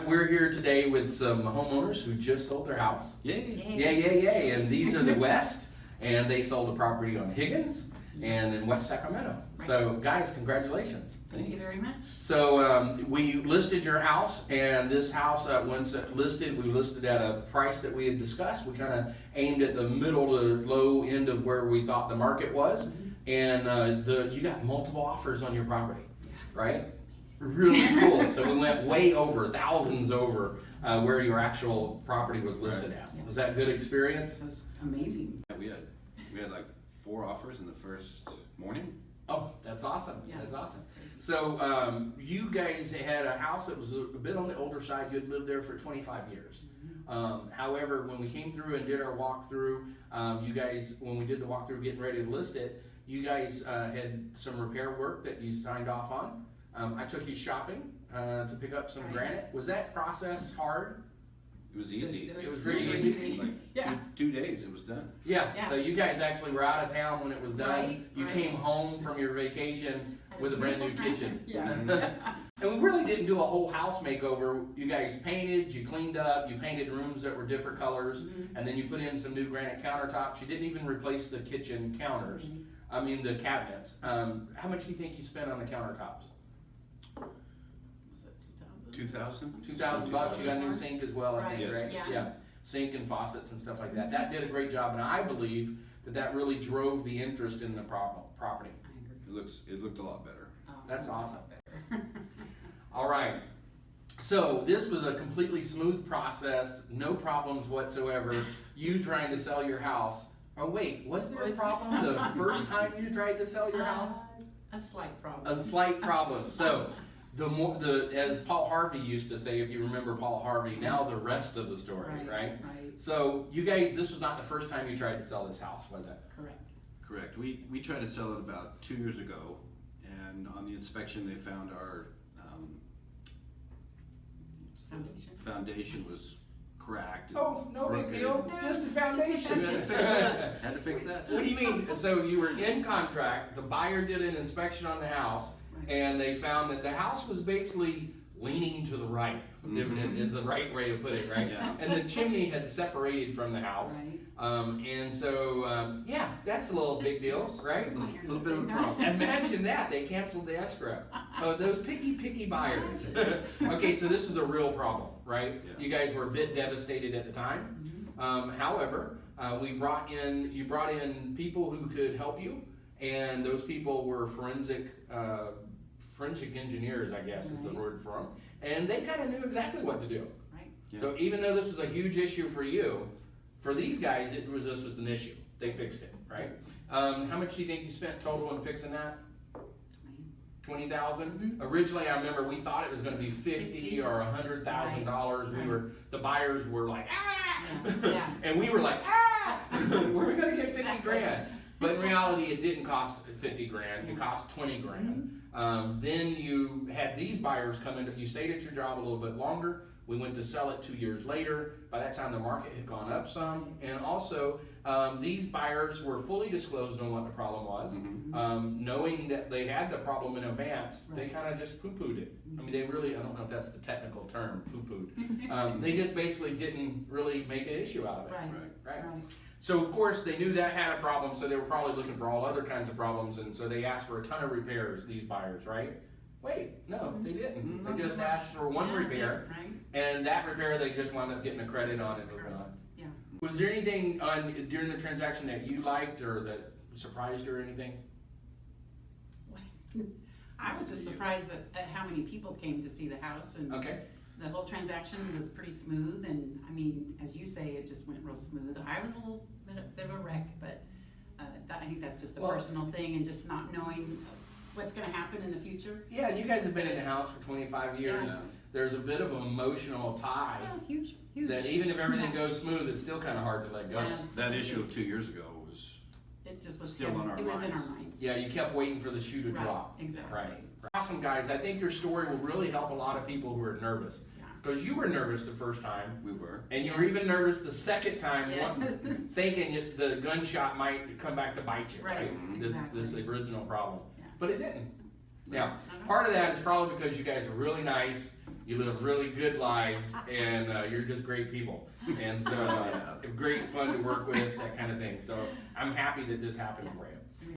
we're here today with some homeowners who just sold their house. Yay. Yay. And these are the West, and they sold a property on Higgins and in West Sacramento. Right. So guys, congratulations. Thank you very much. So we listed your house, and this house, once listed, we listed at a price that we had discussed. We kind of aimed at the middle to low end of where we thought the market was. And you got multiple offers on your property, right? Really cool. So we went way over, thousands over where your actual property was listed at. Yeah. Was that a good experience? It was amazing. Yeah, we had like 4 offers in the first morning. Oh, that's awesome. Yeah. That's awesome. That's crazy. So you guys had a house that was a bit on the older side. You had lived there for 25 years. However, when we came through and did our walkthrough, you guys, when we did the walkthrough getting ready to list it, you guys had some repair work that you signed off on. I took you shopping to pick up some granite. Was that process hard? It was easy. It was really easy. Like Yeah. 2 days, it was done. Yeah. So you guys actually were out of town when it was done. Right, You right. came home from your vacation with a brand new kitchen. Yeah. And we really didn't do a whole house makeover. You guys painted, you cleaned up, you painted rooms that were different colors, and then you put in some new granite countertops. You didn't even replace the kitchen counters. I mean the cabinets. How much do you think you spent on the countertops? Was it 2,000? $2,000. You got a new sink as well, I think, Right, right? yeah. Sink and faucets and stuff like that. That did a great job, and I believe that really drove the interest in the property. I agree. It looked a lot better. Oh, That's a lot awesome. better. All right. So this was a completely smooth process, no problems whatsoever. You trying to sell your house. Oh wait, was there a problem the first time you tried to sell your house? A slight problem. A slight problem. So as Paul Harvey used to say, if you remember Paul Harvey, now the rest of the story, right? Right. So you guys, this was not the first time you tried to sell this house, was it? Correct. Correct. We tried to sell it about 2 years ago, and on the inspection they found our foundation was cracked. and Oh, no big crooked. deal. Just a foundation. We had to fix that. Had to fix that. What do you mean? So you were in contract, the buyer did an inspection on the house, Right. and they found that the house was basically leaning to the right, is the right way to put it, right? Yeah. And the chimney had separated from the house. Right. And so, yeah, that's a little big deal, right? A little bit of a problem. Imagine that, they canceled the escrow. Oh, those picky buyers. Okay, so this was a real problem, right? Yeah. You guys were a bit devastated at the time. However, you brought in people who could help you, and those people were forensic engineers, I guess is the word for them, and they kind of knew exactly what to do. Right. Yeah. So even though this was a huge issue for you, for these guys, this was an issue. They fixed it, right? How much do you think you spent total on fixing that? $20,000. Originally, I remember we thought it was going to be $50,000 or $100,000. The buyers were like, ah, Yeah. and we were like, ah, we're going to get 50 Exactly. grand. But in reality, it didn't cost 50 grand. It cost 20 grand. Then you had these buyers come in. You stayed at your job a little bit longer. We went to sell it 2 years later. By that time, the market had gone up some. And also, these buyers were fully disclosed on what the problem was. Knowing that they had the problem in advance, they kind of just poo-pooed it. I mean, they really, I don't know if that's the technical term, poo-pooed. They just basically didn't really make an issue out of it. Right. Right? So of course they knew that had a problem, so they were probably looking for all other kinds of problems, and so they asked for a ton of repairs, these buyers, right? Wait, no, they didn't. They just asked for one repair, Right. and that repair they just wound up getting a credit on and moving on. Yeah. Was there anything during the transaction that you liked or that surprised you or anything? I was just surprised at how many people came to see the house, and Okay. the whole transaction was pretty smooth. And I mean, as you say, it just went real smooth. I was a little bit of a wreck, but I think that's just a personal thing, and just not knowing what's going to happen in the future. Yeah, you guys have been in the house for 25 years. Yeah. There's a bit of an emotional tie Oh, huge. that even if everything goes smooth, it's still kind of hard to let go. That issue of 2 years ago was It just was still on our It was in our minds. minds. Yeah, you kept waiting for the shoe to Right, drop. exactly. Right. Awesome, guys. I think your story will really help a lot of people who are nervous. Yeah. Because you were nervous the first time, we were. and you were even nervous the second time, Yes. thinking the gunshot might come back to bite you, right? Right, This exactly. original problem. Yeah. But it didn't. Now, No. part of that is probably because you guys are really nice. you live really good lives, and you're just great people. And so, great fun to work with, that kind of thing. So I'm happy that this happened for you.